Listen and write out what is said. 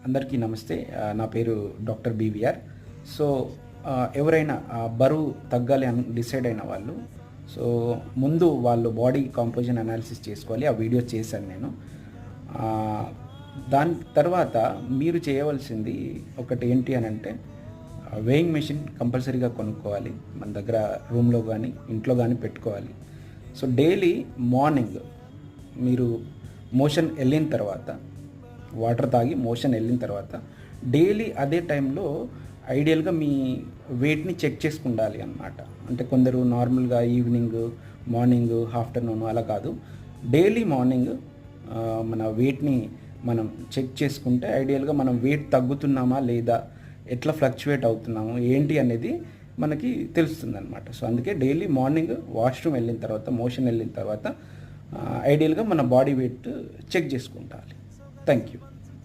అందరికీ నమస్తే. నా పేరు డాక్టర్ బీవీఆర్. సో ఎవరైనా బరువు తగ్గాలి అని డిసైడ్ అయిన వాళ్ళు సో ముందు వాళ్ళు బాడీ కాంపోజిషన్ అనాలిసిస్ చేసుకోవాలి. ఆ వీడియో చేశాను నేను. దాని తర్వాత మీరు చేయవలసింది ఒకటి ఏంటి అని అంటే వేయింగ్ మెషిన్ కంపల్సరీగా కొనుక్కోవాలి. మన దగ్గర రూమ్లో కానీ ఇంట్లో కానీ పెట్టుకోవాలి. సో డైలీ మార్నింగ్ మీరు మోషన్ వెళ్ళిన తర్వాత, వాటర్ తాగి మోషన్ వెళ్ళిన తర్వాత డైలీ అదే టైంలో ఐడియల్గా మీ వెయిట్ని చెక్ చేసుకుండాలి అన్నమాట. అంటే కొందరు నార్మల్గా ఈవినింగ్, మార్నింగ్, ఆఫ్టర్నూన్ అలా కాదు, డైలీ మార్నింగ్ మన వెయిట్ని మనం చెక్ చేసుకుంటే ఐడియల్గా మనం వెయిట్ తగ్గుతున్నామా లేదా, ఎట్లా ఫ్లక్చువేట్ అవుతున్నాము ఏంటి అనేది మనకి తెలుస్తుంది అనమాట. సో అందుకే డైలీ మార్నింగ్ వాష్రూమ్ వెళ్ళిన తర్వాత, మోషన్ వెళ్ళిన తర్వాత ఐడియల్గా మన బాడీ వెయిట్ చెక్ చేసుకుంటాలి. Thank you.